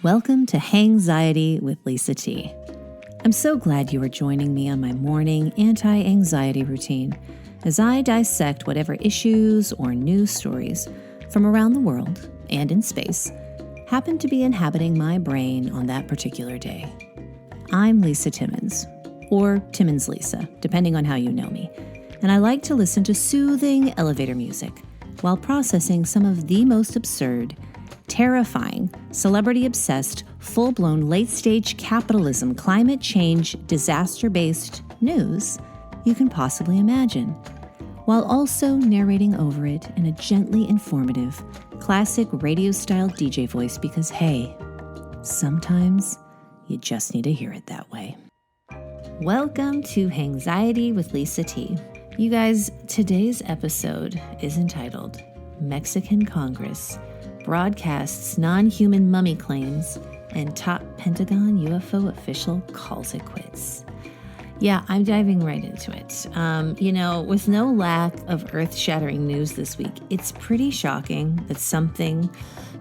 Welcome to Hangxiety with Lisa T. I'm so glad you are joining me on my morning anti-anxiety routine as I dissect whatever issues or news stories from around the world and in space happen to be inhabiting my brain on that particular day. I'm Lisa Timmons, or Timmons Lisa, depending on how you know me, and I like to listen to soothing elevator music while processing some of the most absurd, terrifying, celebrity-obsessed, full-blown late-stage capitalism, climate change, disaster-based news you can possibly imagine, while also narrating over it in a gently informative, classic radio-style DJ voice because, hey, sometimes you just need to hear it that way. Welcome to Hangxiety with Lisa T. You guys, today's episode is entitled Mexican Congress Broadcasts Non-Human Mummy Claims and Top Pentagon UFO Official Calls It Quits. Yeah, I'm diving right into it. With no lack of earth-shattering news this week, it's pretty shocking that something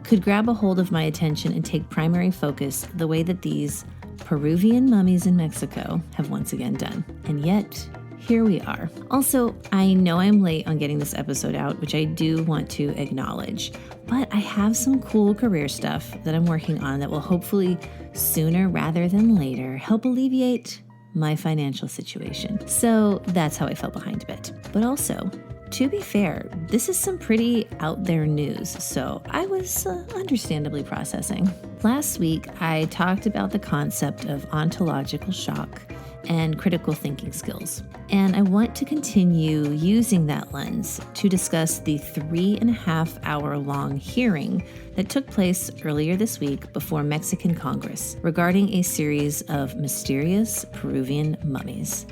could grab a hold of my attention and take primary focus the way that these Peruvian mummies in Mexico have once again done. And yet, here we are. Also, I know I'm late on getting this episode out, which I do want to acknowledge, but I have some cool career stuff that I'm working on that will hopefully sooner rather than later help alleviate my financial situation. So that's how I fell behind a bit. But also, to be fair, this is some pretty out there news, so I was understandably processing. Last week, I talked about the concept of ontological shock and critical thinking skills. And I want to continue using that lens to discuss the 3.5-hour-long hearing that took place earlier this week before Mexican Congress regarding a series of mysterious Peruvian mummies.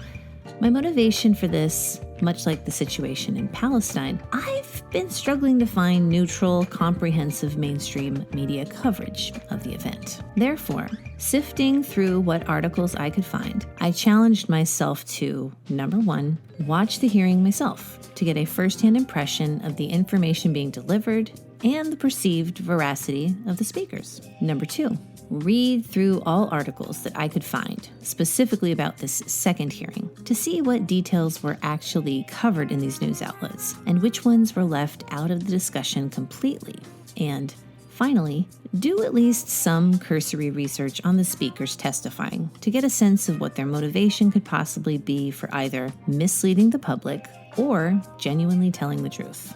My motivation for this, much like the situation in Palestine, I've been struggling to find neutral, comprehensive mainstream media coverage of the event. Therefore, sifting through what articles I could find, I challenged myself to, number one, watch the hearing myself to get a firsthand impression of the information being delivered and the perceived veracity of the speakers. Number two, read through all articles that I could find, specifically about this second hearing, to see what details were actually covered in these news outlets and which ones were left out of the discussion completely. And finally, do at least some cursory research on the speakers testifying to get a sense of what their motivation could possibly be for either misleading the public or genuinely telling the truth.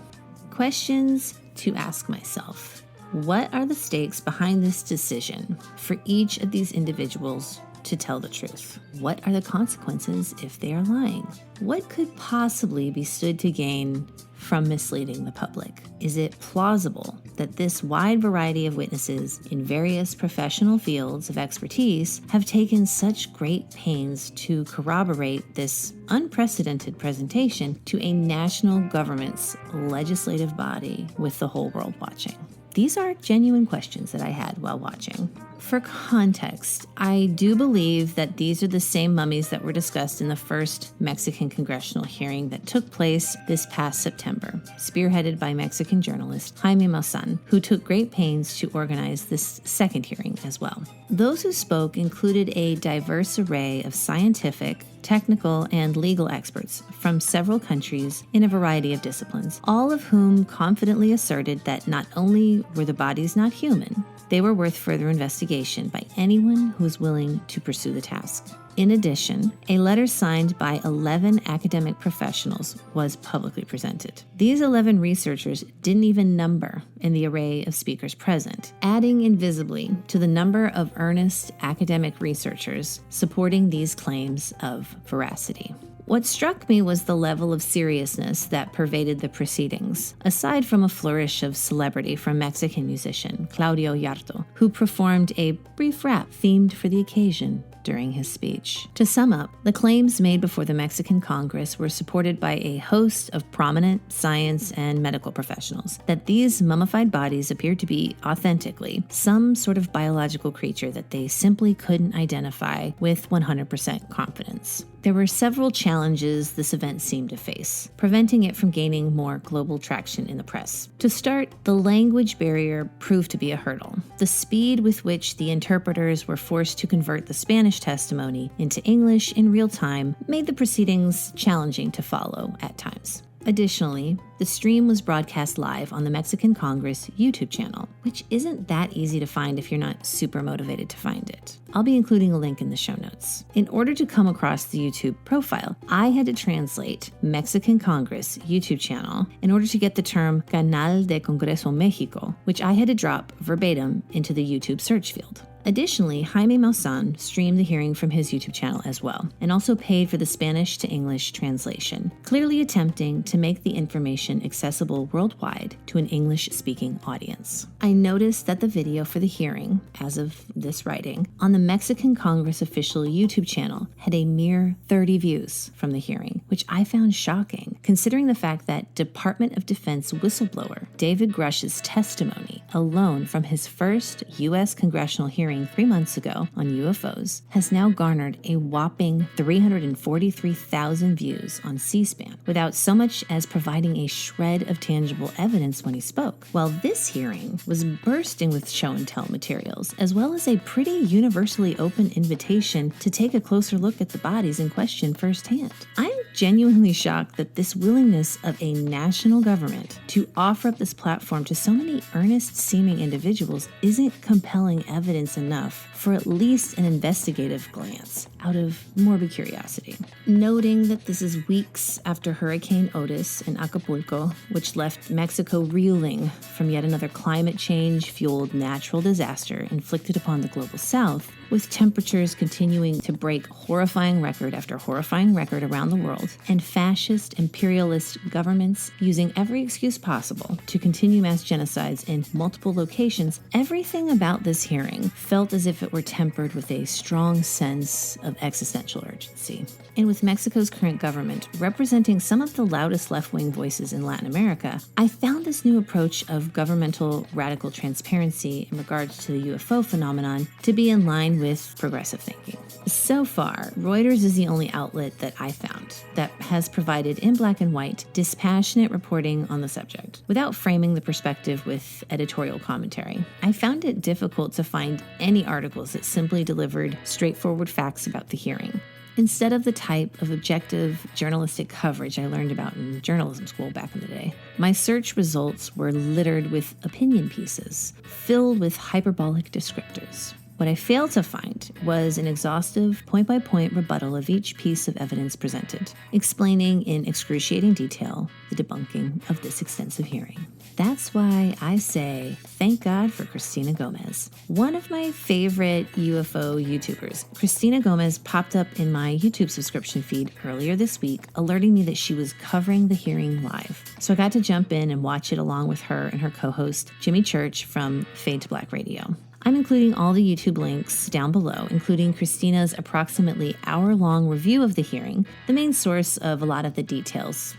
Questions to ask myself. What are the stakes behind this decision for each of these individuals to tell the truth? What are the consequences if they are lying? What could possibly be stood to gain from misleading the public? Is it plausible that this wide variety of witnesses in various professional fields of expertise have taken such great pains to corroborate this unprecedented presentation to a national government's legislative body with the whole world watching? These are genuine questions that I had while watching. For context, I do believe that these are the same mummies that were discussed in the first Mexican congressional hearing that took place this past September, spearheaded by Mexican journalist Jaime Maussan, who took great pains to organize this second hearing as well. Those who spoke included a diverse array of scientific, technical, and legal experts from several countries in a variety of disciplines, all of whom confidently asserted that not only were the bodies not human, they were worth further investigation by anyone who was willing to pursue the task. In addition, a letter signed by 11 academic professionals was publicly presented. These 11 researchers didn't even number in the array of speakers present, adding invisibly to the number of earnest academic researchers supporting these claims of veracity. What struck me was the level of seriousness that pervaded the proceedings, aside from a flourish of celebrity from Mexican musician Claudio Yarto, who performed a brief rap themed for the occasion during his speech. To sum up, the claims made before the Mexican Congress were supported by a host of prominent science and medical professionals that these mummified bodies appeared to be authentically some sort of biological creature that they simply couldn't identify with 100% confidence. There were several challenges this event seemed to face, preventing it from gaining more global traction in the press. To start, the language barrier proved to be a hurdle. The speed with which the interpreters were forced to convert the Spanish testimony into English in real time made the proceedings challenging to follow at times. Additionally, the stream was broadcast live on the Mexican Congress YouTube channel, which isn't that easy to find if you're not super motivated to find it. I'll be including a link in the show notes. In order to come across the YouTube profile, I had to translate Mexican Congress YouTube channel in order to get the term Canal de Congreso México, which I had to drop verbatim into the YouTube search field. Additionally, Jaime Maussan streamed the hearing from his YouTube channel as well, and also paid for the Spanish to English translation, clearly attempting to make the information accessible worldwide to an English-speaking audience. I noticed that the video for the hearing, as of this writing, on the Mexican Congress official YouTube channel had a mere 30 views from the hearing, which I found shocking, considering the fact that Department of Defense whistleblower David Grush's testimony alone from his first U.S. congressional hearing 3 months ago on UFOs has now garnered a whopping 343,000 views on C-SPAN without so much as providing a shred of tangible evidence when he spoke. While this hearing was bursting with show and tell materials, as well as a pretty universally open invitation to take a closer look at the bodies in question firsthand. I'm genuinely shocked that this willingness of a national government to offer up this platform to so many earnest-seeming individuals isn't compelling evidence enough for at least an investigative glance out of morbid curiosity. Noting that this is weeks after Hurricane Otis in Acapulco, which left Mexico reeling from yet another climate change-fueled natural disaster inflicted upon the global south, with temperatures continuing to break horrifying record after horrifying record around the world, and fascist imperialist governments using every excuse possible to continue mass genocides in multiple locations, everything about this hearing felt as if it were tempered with a strong sense of existential urgency. And with Mexico's current government representing some of the loudest left-wing voices in Latin America, I found this new approach of governmental radical transparency in regards to the UFO phenomenon to be in line with progressive thinking. So far, Reuters is the only outlet that I found that has provided in black and white dispassionate reporting on the subject, without framing the perspective with editorial commentary. I found it difficult to find any articles that simply delivered straightforward facts about the hearing. Instead of the type of objective journalistic coverage I learned about in journalism school back in the day, my search results were littered with opinion pieces, filled with hyperbolic descriptors. What I failed to find was an exhaustive, point-by-point rebuttal of each piece of evidence presented, explaining in excruciating detail the debunking of this extensive hearing. That's why I say, thank God for Christina Gomez. One of my favorite UFO YouTubers, Christina Gomez, popped up in my YouTube subscription feed earlier this week, alerting me that she was covering the hearing live. So I got to jump in and watch it along with her and her co-host, Jimmy Church from Fade to Black Radio. I'm including all the YouTube links down below, including Christina's approximately hour-long review of the hearing, the main source of a lot of the details,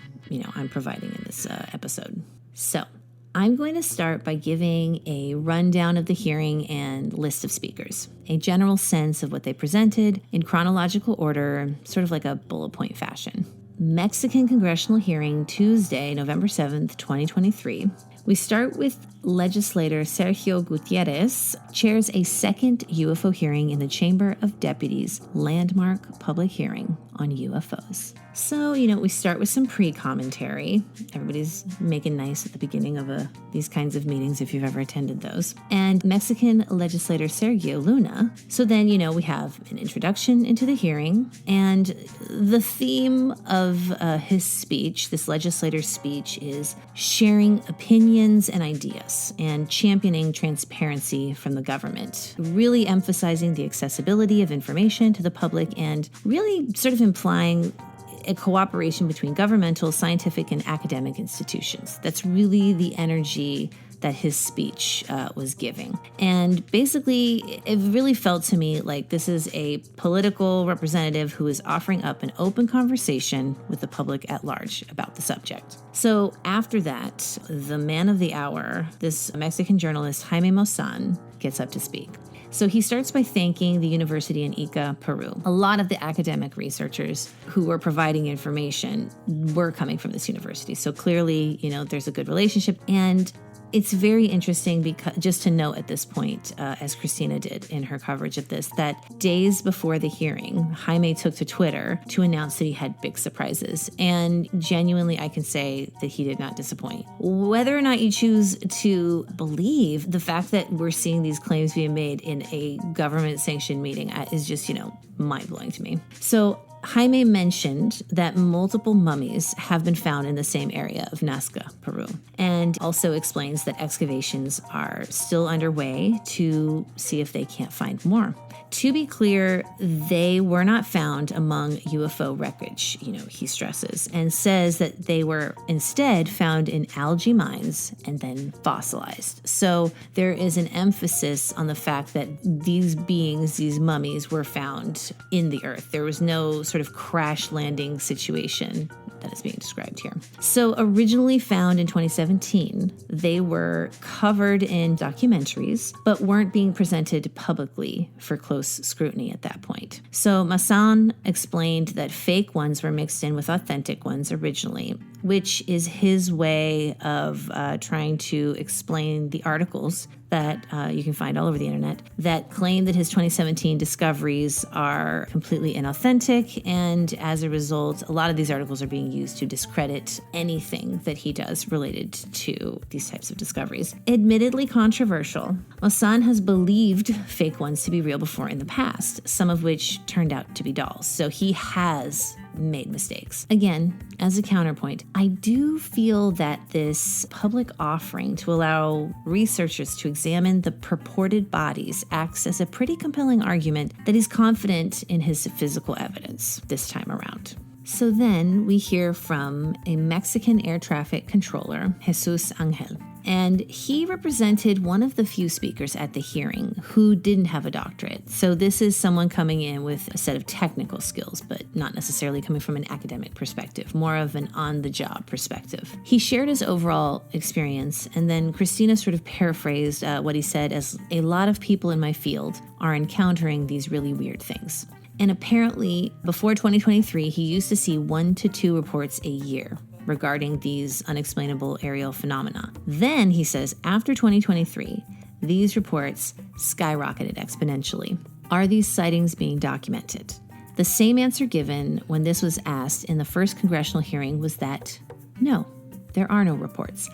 I'm providing in this episode. So, I'm going to start by giving a rundown of the hearing and list of speakers, a general sense of what they presented in chronological order, sort of like a bullet point fashion. Mexican congressional hearing, Tuesday, November 7th, 2023. We start with legislator Sergio Gutierrez chairs a second UFO hearing in the Chamber of Deputies landmark public hearing on UFOs. So, we start with some pre-commentary. Everybody's making nice at the beginning of these kinds of meetings if you've ever attended those. And Mexican legislator Sergio Luna. So then, we have an introduction into the hearing, and the theme of his speech, this legislator's speech, is sharing opinions and ideas and championing transparency from the government, really emphasizing the accessibility of information to the public and really sort of implying a cooperation between governmental, scientific, and academic institutions. That's really the energy that his speech was giving. And basically, it really felt to me like this is a political representative who is offering up an open conversation with the public at large about the subject. So after that, the man of the hour, this Mexican journalist Jaime Maussan, gets up to speak. So he starts by thanking the university in Ica, Peru. A lot of the academic researchers who were providing information were coming from this university. So clearly, there's a good relationship. And it's very interesting because just to note at this point, as Christina did in her coverage of this, that days before the hearing, Jaime took to Twitter to announce that he had big surprises. And genuinely, I can say that he did not disappoint. Whether or not you choose to believe the fact that we're seeing these claims being made in a government-sanctioned meeting is just, mind-blowing to me. So Jaime mentioned that multiple mummies have been found in the same area of Nazca, Peru, and also explains that excavations are still underway to see if they can't find more. To be clear, they were not found among UFO wreckage, he stresses, and says that they were instead found in algae mines and then fossilized. So there is an emphasis on the fact that these beings, these mummies, were found in the earth. There was no sort of crash landing situation that is being described here. So originally found in 2017, they were covered in documentaries, but weren't being presented publicly for close scrutiny at that point. So Maussan explained that fake ones were mixed in with authentic ones originally, which is his way of trying to explain the articles that you can find all over the internet that claim that his 2017 discoveries are completely inauthentic, and as a result, a lot of these articles are being used to discredit anything that he does related to these types of discoveries. Admittedly controversial, Maussan has believed fake ones to be real before in the past, some of which turned out to be dolls. So he has made mistakes. Again, as a counterpoint, I do feel that this public offering to allow researchers to examine the purported bodies acts as a pretty compelling argument that he's confident in his physical evidence this time around. So then we hear from a Mexican air traffic controller, Jesus Angel. And he represented one of the few speakers at the hearing who didn't have a doctorate. So this is someone coming in with a set of technical skills, but not necessarily coming from an academic perspective, more of an on-the-job perspective. He shared his overall experience, and then Christina sort of paraphrased what he said as, "A lot of people in my field are encountering these really weird things." And apparently, before 2023, he used to see 1 to 2 reports a year regarding these unexplainable aerial phenomena. Then, he says, after 2023, these reports skyrocketed exponentially. Are these sightings being documented? The same answer given when this was asked in the first congressional hearing was that, no, there are no reports.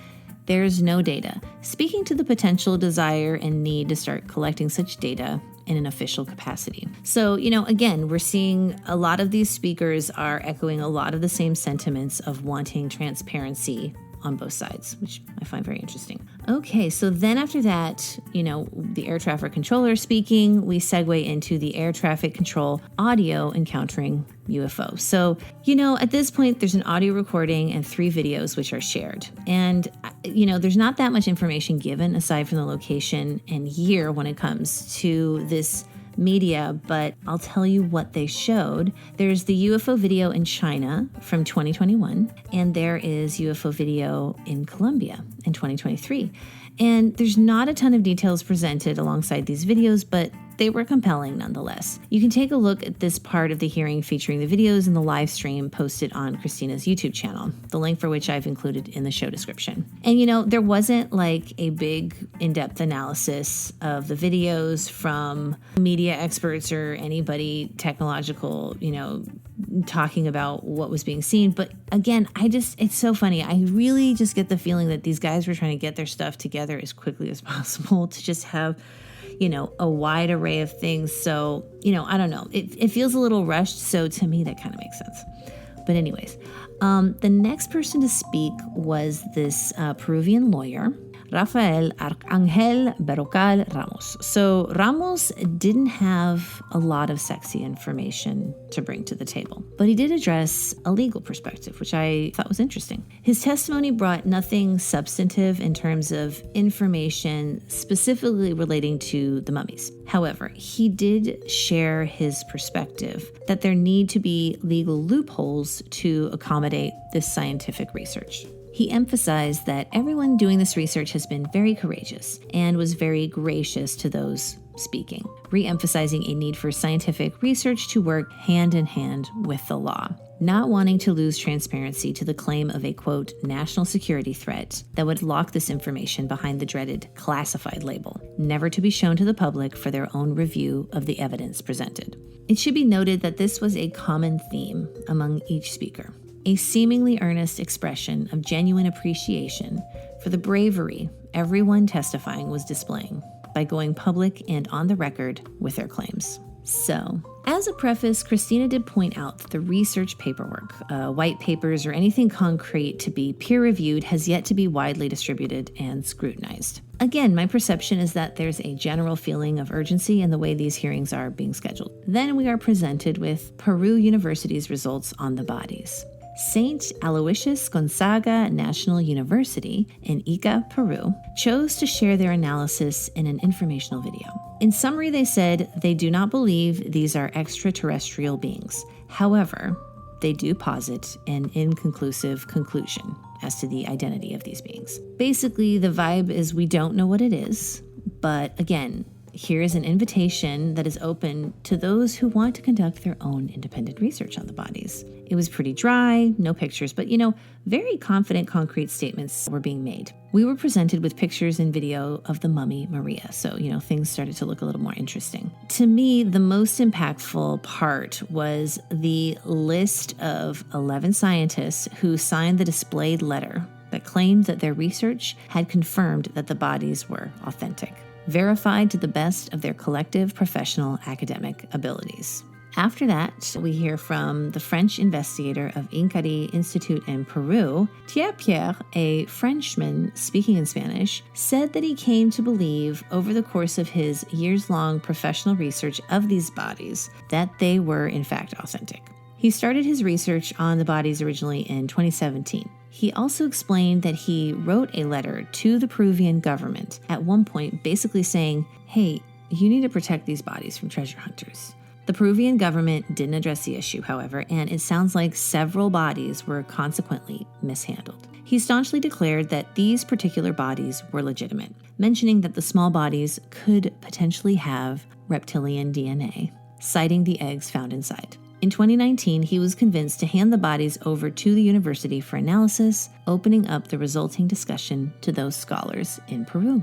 There's no data, speaking to the potential desire and need to start collecting such data in an official capacity. So, again, we're seeing a lot of these speakers are echoing a lot of the same sentiments of wanting transparency on both sides, which I find very interesting. Okay, so then after that, the air traffic controller speaking, we segue into the air traffic control audio encountering UFO. So, at this point, there's an audio recording and 3 videos which are shared. And, there's not that much information given aside from the location and year when it comes to this media, but I'll tell you what they showed. There's the UFO video in China from 2021, and there is UFO video in Colombia in 2023. And there's not a ton of details presented alongside these videos, but they were compelling nonetheless. You can take a look at this part of the hearing featuring the videos in the live stream posted on Christina's YouTube channel, the link for which I've included in the show description. And there wasn't like a big in-depth analysis of the videos from media experts or anybody technological, talking about what was being seen. But again, it's so funny. I really just get the feeling that these guys were trying to get their stuff together as quickly as possible to just have a wide array of things. So, I don't know. It feels a little rushed. So to me, that kind of makes sense. But anyways, the next person to speak was this Peruvian lawyer. Rafael Arcángel Berrocal Ramos. So Ramos didn't have a lot of sexy information to bring to the table, but he did address a legal perspective, which I thought was interesting. His testimony brought nothing substantive in terms of information specifically relating to the mummies. However, he did share his perspective that there need to be legal loopholes to accommodate this scientific research. He emphasized that everyone doing this research has been very courageous and was very gracious to those speaking, re-emphasizing a need for scientific research to work hand in hand with the law, not wanting to lose transparency to the claim of a, quote, national security threat that would lock this information behind the dreaded classified label, never to be shown to the public for their own review of the evidence presented. It should be noted that this was a common theme among each speaker, a seemingly earnest expression of genuine appreciation for the bravery everyone testifying was displaying by going public and on the record with their claims. So, as a preface, Christina did point out that the research paperwork, white papers, or anything concrete to be peer-reviewed has yet to be widely distributed and scrutinized. Again, my perception is that there's a general feeling of urgency in the way these hearings are being scheduled. Then we are presented with Peru University's results on the bodies. St. Aloysius Gonzaga National University in Ica, Peru, chose to share their analysis in an informational video. In summary, they said they do not believe these are extraterrestrial beings. However, they do posit an inconclusive conclusion as to the identity of these beings. Basically, the vibe is we don't know what it is, but again, here is an invitation that is open to those who want to conduct their own independent research on the bodies. It was pretty dry, no pictures, but very confident, concrete statements were being made. We were presented with pictures and video of the mummy Maria, so, things started to look a little more interesting. To me, the most impactful part was the list of 11 scientists who signed the displayed letter that claimed that their research had confirmed that the bodies were authentic, verified to the best of their collective professional academic abilities. After that, we hear from the French investigator of Incari Institute in Peru. Pierre, a Frenchman speaking in Spanish, said that he came to believe over the course of his years-long professional research of these bodies that they were in fact authentic. He started his research on the bodies originally in 2017. He also explained that he wrote a letter to the Peruvian government at one point basically saying, hey, you need to protect these bodies from treasure hunters. The Peruvian government didn't address the issue, however, and it sounds like several bodies were consequently mishandled. He staunchly declared that these particular bodies were legitimate, mentioning that the small bodies could potentially have reptilian DNA, citing the eggs found inside. In 2019, he was convinced to hand the bodies over to the university for analysis, opening up the resulting discussion to those scholars in Peru.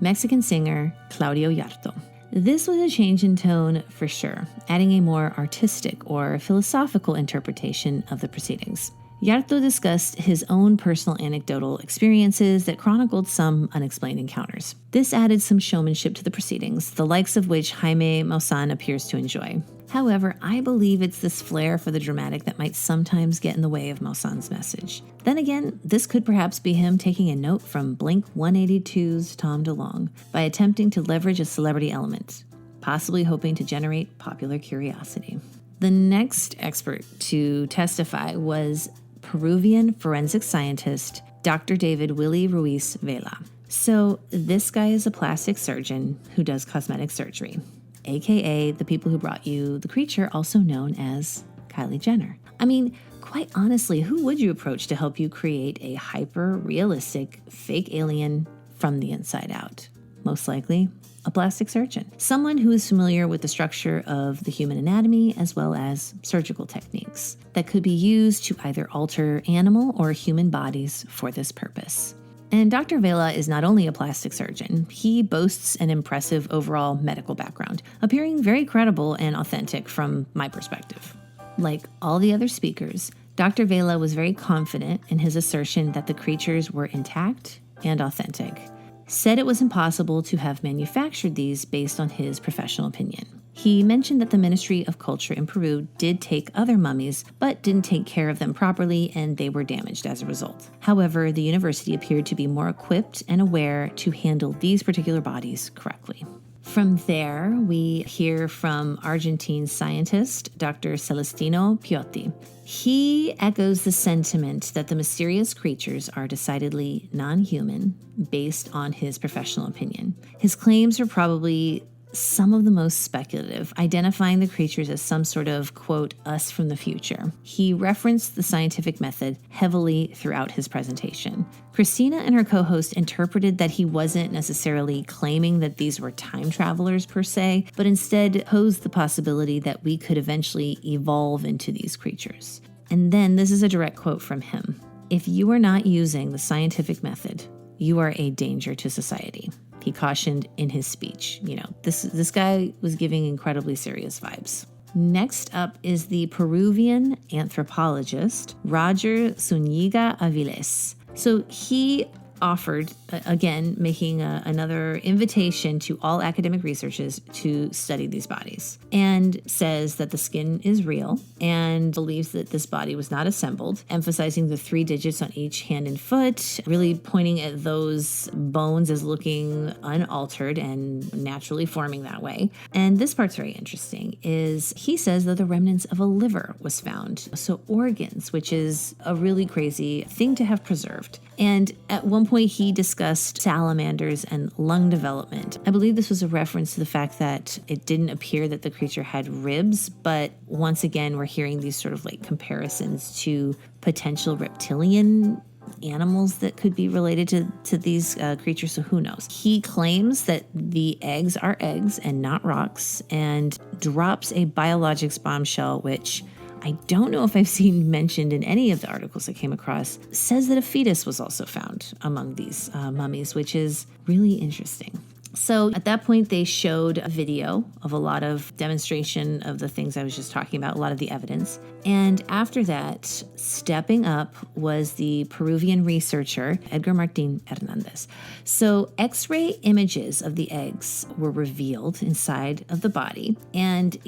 Mexican singer Claudio Yarto. This was a change in tone for sure, adding a more artistic or philosophical interpretation of the proceedings. Yarto discussed his own personal anecdotal experiences that chronicled some unexplained encounters. This added some showmanship to the proceedings, the likes of which Jaime Maussan appears to enjoy. However, I believe it's this flair for the dramatic that might sometimes get in the way of Maussan's message. Then again, this could perhaps be him taking a note from Blink-182's Tom DeLonge by attempting to leverage a celebrity element, possibly hoping to generate popular curiosity. The next expert to testify was Peruvian forensic scientist Dr. David Willie Ruiz Vela. So this guy is a plastic surgeon who does cosmetic surgery, aka the people who brought you the creature also known as Kylie Jenner. I mean, quite honestly, who would you approach to help you create a hyper-realistic fake alien from the inside out? Most likely, a plastic surgeon. Someone who is familiar with the structure of the human anatomy as well as surgical techniques that could be used to either alter animal or human bodies for this purpose. And Dr. Vela is not only a plastic surgeon, he boasts an impressive overall medical background, appearing very credible and authentic from my perspective. Like all the other speakers, Dr. Vela was very confident in his assertion that the creatures were intact and authentic. Said it was impossible to have manufactured these based on his professional opinion. He mentioned that the Ministry of Culture in Peru did take other mummies, but didn't take care of them properly, and they were damaged as a result. However, the university appeared to be more equipped and aware to handle these particular bodies correctly. From there, we hear from Argentine scientist Dr. Celestino Piotti. He echoes the sentiment that the mysterious creatures are decidedly non-human based on his professional opinion. His claims are probably some of the most speculative, identifying the creatures as some sort of, quote, us from the future. He referenced the scientific method heavily throughout his presentation. Christina and her co-host interpreted that he wasn't necessarily claiming that these were time travelers per se, but instead posed the possibility that we could eventually evolve into these creatures. And then this is a direct quote from him. "If you are not using the scientific method, you are a danger to society," he cautioned in his speech. This guy was giving incredibly serious vibes. Next up is the Peruvian anthropologist, Roger Zuniga Aviles. So he offered, again, making another invitation to all academic researchers to study these bodies, and says that the skin is real and believes that this body was not assembled, emphasizing the 3 digits on each hand and foot, really pointing at those bones as looking unaltered and naturally forming that way. And this part's very interesting, is he says that the remnants of a liver was found. So organs, which is a really crazy thing to have preserved. And at one point he discussed salamanders and lung development. I believe this was a reference to the fact that it didn't appear that the creature had ribs, but once again, we're hearing these sort of like comparisons to potential reptilian animals that could be related to these creatures, so who knows. He claims that the eggs are eggs and not rocks, and drops a biologics bombshell, which I don't know if I've seen mentioned in any of the articles I came across. Says that a fetus was also found among these mummies, which is really interesting. So at that point, they showed a video of a lot of demonstration of the things I was just talking about, a lot of the evidence. And after that, stepping up was the Peruvian researcher, Edgar Martin Hernandez. So X-ray images of the eggs were revealed inside of the body. And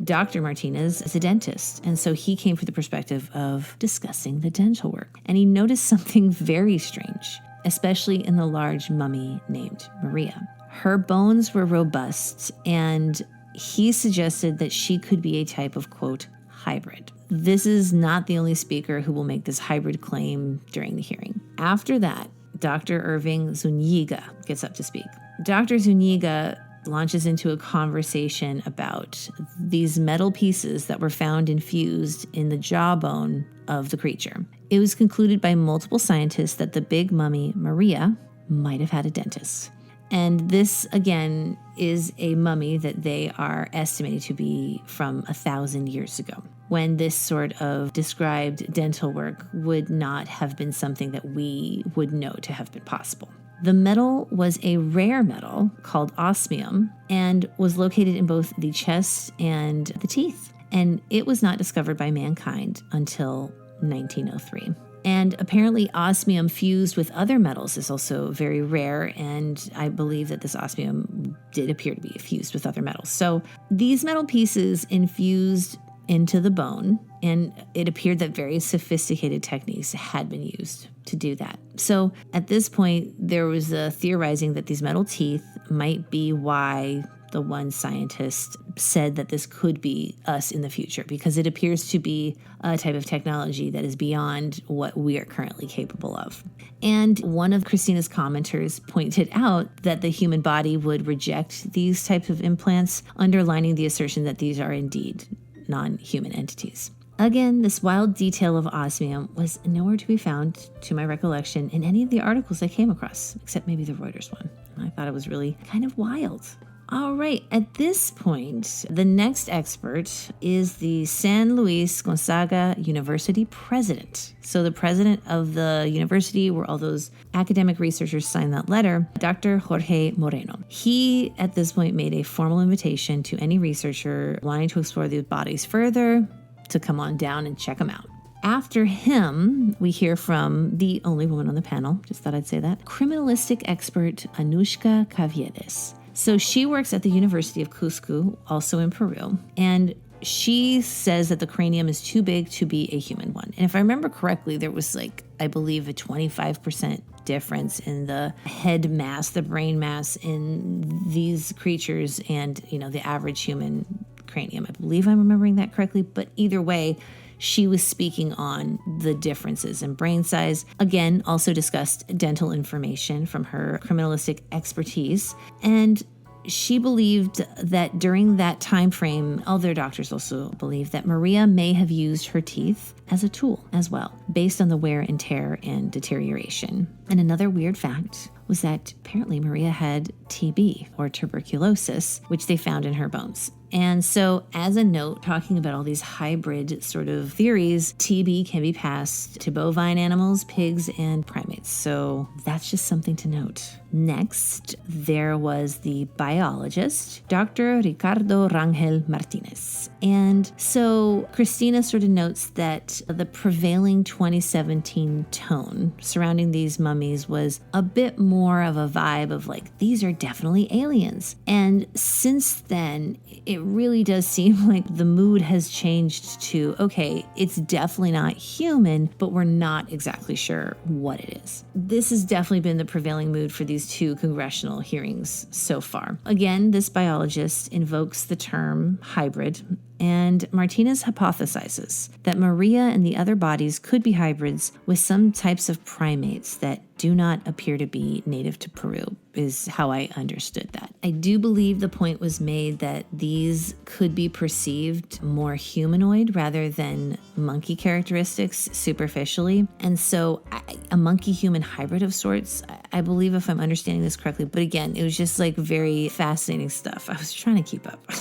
Dr. Martinez is a dentist. And so he came from the perspective of discussing the dental work. And he noticed something very strange, especially in the large mummy named Maria. Her bones were robust, and he suggested that she could be a type of, quote, hybrid. This is not the only speaker who will make this hybrid claim during the hearing. After that, Dr. Irving Zuniga gets up to speak. Dr. Zuniga launches into a conversation about these metal pieces that were found infused in the jawbone of the creature. It was concluded by multiple scientists that the big mummy, Maria, might have had a dentist. And this, again, is a mummy that they are estimated to be from 1,000 years ago, when this sort of described dental work would not have been something that we would know to have been possible. The metal was a rare metal called osmium and was located in both the chest and the teeth. And it was not discovered by mankind until 1903. And apparently osmium fused with other metals is also very rare, and I believe that this osmium did appear to be fused with other metals. So these metal pieces infused into the bone, and it appeared that very sophisticated techniques had been used to do that. So at this point, there was a theorizing that these metal teeth might be why the one scientist said that this could be us in the future, because it appears to be a type of technology that is beyond what we are currently capable of. And one of Christina's commenters pointed out that the human body would reject these types of implants, underlining the assertion that these are indeed non-human entities. Again, this wild detail of osmium was nowhere to be found, to my recollection, in any of the articles I came across, except maybe the Reuters one. I thought it was really kind of wild. All right, at this point, the next expert is the San Luis Gonzaga University president. So the president of the university, where all those academic researchers signed that letter, Dr. Jorge Moreno. He, at this point, made a formal invitation to any researcher wanting to explore these bodies further to come on down and check them out. After him, we hear from the only woman on the panel, just thought I'd say that, criminalistic expert Anushka Caviedes. So she works at the University of Cusco, also in Peru, and she says that the cranium is too big to be a human one. And if I remember correctly, there was I believe a 25% difference in the head mass, the brain mass in these creatures and, the average human cranium. I believe I'm remembering that correctly, but either way, she was speaking on the differences in brain size. Again, also discussed dental information from her criminalistic expertise. And she believed that during that time frame, other doctors also believed that Maria may have used her teeth as a tool as well, based on the wear and tear and deterioration. And another weird fact was that apparently Maria had TB, or tuberculosis, which they found in her bones. And so, as a note, talking about all these hybrid sort of theories, TB can be passed to bovine animals, pigs, and primates. So that's just something to note. Next, there was the biologist, Dr. Ricardo Rangel Martinez. And so Christina sort of notes that the prevailing 2017 tone surrounding these mummies was a bit more of a vibe of these are definitely aliens. And since then, it really does seem like the mood has changed to, okay, it's definitely not human, but we're not exactly sure what it is. This has definitely been the prevailing mood for these two congressional hearings so far. Again, this biologist invokes the term hybrid, and Martinez hypothesizes that Maria and the other bodies could be hybrids with some types of primates that do not appear to be native to Peru, is how I understood that. I do believe the point was made that these could be perceived more humanoid rather than monkey characteristics superficially. And so a monkey-human hybrid of sorts, I believe, if I'm understanding this correctly. But again, it was just very fascinating stuff. I was trying to keep up.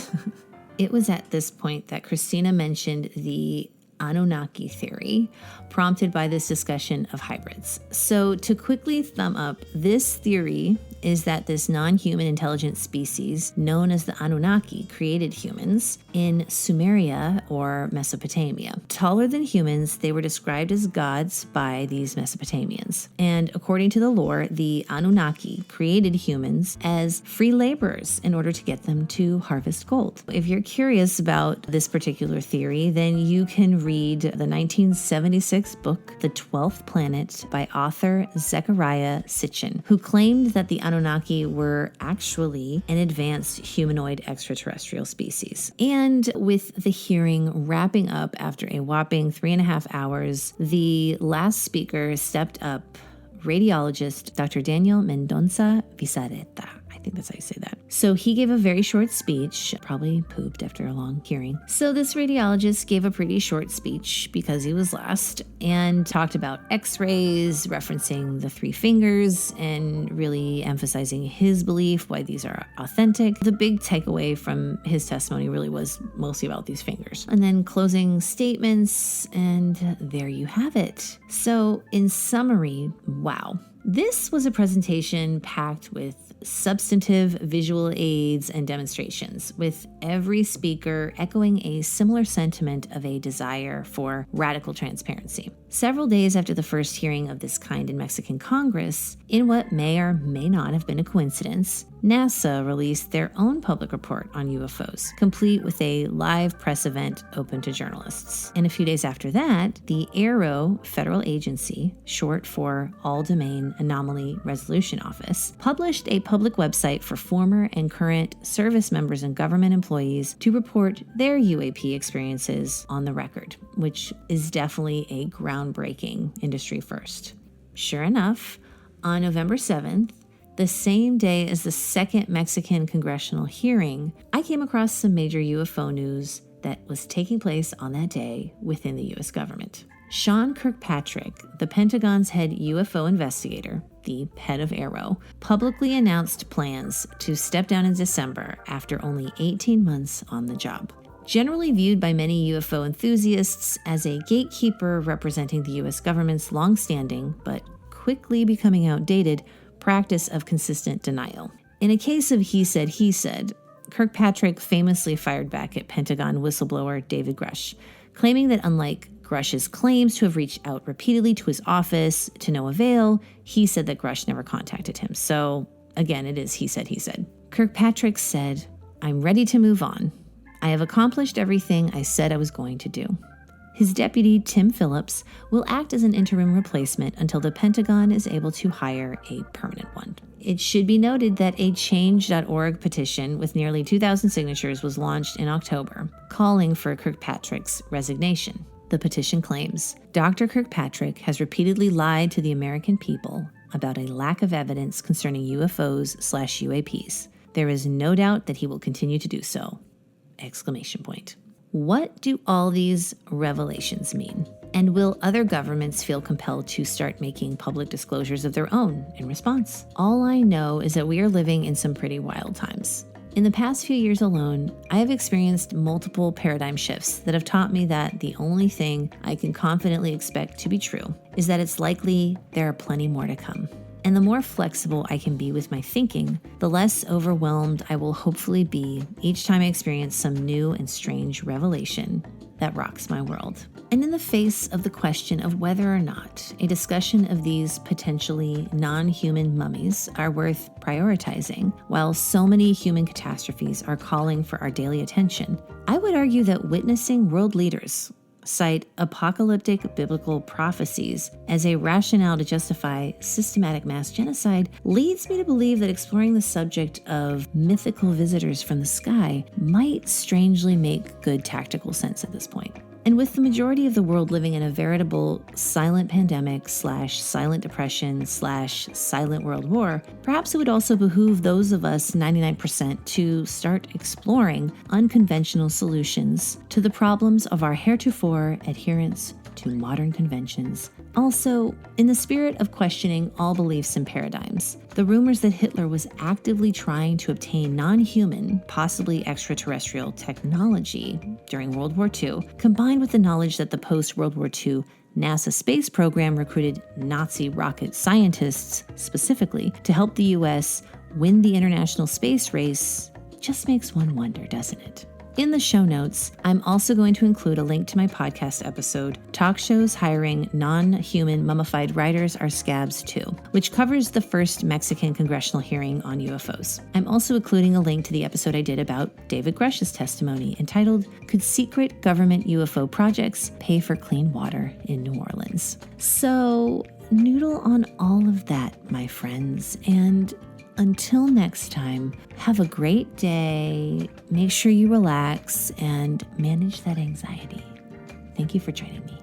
It was at this point that Christina mentioned the Anunnaki theory, prompted by this discussion of hybrids. So to quickly thumb up, this theory is that this non-human intelligent species known as the Anunnaki created humans in Sumeria or Mesopotamia. Taller than humans, they were described as gods by these Mesopotamians. And according to the lore, the Anunnaki created humans as free laborers in order to get them to harvest gold. If you're curious about this particular theory, then you can read the 1976 book, The 12th Planet, by author Zecharia Sitchin, who claimed that the Anunnaki were actually an advanced humanoid extraterrestrial species. And with the hearing wrapping up after a whopping 3.5 hours, the last speaker stepped up, radiologist Dr. Daniel Mendonça Visareta. I think that's how you say that. So he gave a very short speech, probably pooped after a long hearing. So this radiologist gave a pretty short speech because he was last and talked about x-rays, referencing the 3 fingers and really emphasizing his belief why these are authentic. The big takeaway from his testimony really was mostly about these fingers. And then closing statements, and there you have it. So in summary, wow. This was a presentation packed with substantive visual aids and demonstrations, with every speaker echoing a similar sentiment of a desire for radical transparency. Several days after the first hearing of this kind in Mexican Congress, in what may or may not have been a coincidence, NASA released their own public report on UFOs, complete with a live press event open to journalists. And a few days after that, the AARO federal agency, short for All Domain Anomaly Resolution Office, published a public website for former and current service members and government employees to report their UAP experiences on the record, which is definitely a groundbreaking industry first. Sure enough, on November 7th, the same day as the second Mexican congressional hearing, I came across some major UFO news that was taking place on that day within the U.S. government. Sean Kirkpatrick, the Pentagon's head UFO investigator, the head of AARO, publicly announced plans to step down in December after only 18 months on the job. Generally viewed by many UFO enthusiasts as a gatekeeper representing the U.S. government's long-standing, but quickly becoming outdated, practice of consistent denial. In a case of he said, Kirkpatrick famously fired back at Pentagon whistleblower David Grush, claiming that unlike Grush's claims to have reached out repeatedly to his office to no avail, he said that Grush never contacted him. So again, it is he said. Kirkpatrick said, "I'm ready to move on. I have accomplished everything I said I was going to do." His deputy, Tim Phillips, will act as an interim replacement until the Pentagon is able to hire a permanent one. It should be noted that a change.org petition with nearly 2,000 signatures was launched in October, calling for Kirkpatrick's resignation. The petition claims, Dr. Kirkpatrick has repeatedly lied to the American people about a lack of evidence concerning UFOs/UAPs. There is no doubt that he will continue to do so. ! What do all these revelations mean? And will other governments feel compelled to start making public disclosures of their own in response? All I know is that we are living in some pretty wild times. In the past few years alone, I have experienced multiple paradigm shifts that have taught me that the only thing I can confidently expect to be true is that it's likely there are plenty more to come. And the more flexible I can be with my thinking, the less overwhelmed I will hopefully be each time I experience some new and strange revelation that rocks my world. And in the face of the question of whether or not a discussion of these potentially non-human mummies are worth prioritizing, while so many human catastrophes are calling for our daily attention, I would argue that witnessing world leaders cite apocalyptic biblical prophecies as a rationale to justify systematic mass genocide leads me to believe that exploring the subject of mythical visitors from the sky might strangely make good tactical sense at this point. And with the majority of the world living in a veritable silent pandemic/silent depression/silent world war, perhaps it would also behoove those of us 99% to start exploring unconventional solutions to the problems of our heretofore adherence to modern conventions. Also, in the spirit of questioning all beliefs and paradigms, the rumors that Hitler was actively trying to obtain non-human, possibly extraterrestrial technology during World War II, combined with the knowledge that the post-World War II NASA space program recruited Nazi rocket scientists specifically to help the US win the international space race, just makes one wonder, doesn't it? In the show notes, I'm also going to include a link to my podcast episode, Talk Shows Hiring Non-Human Mummified Writers Are Scabs Too, which covers the first Mexican congressional hearing on UFOs. I'm also including a link to the episode I did about David Grush's testimony entitled, Could Secret Government UFO Projects Pay for Clean Water in New Orleans? So, noodle on all of that, my friends, and until next time, have a great day. Make sure you relax and manage that anxiety. Thank you for joining me.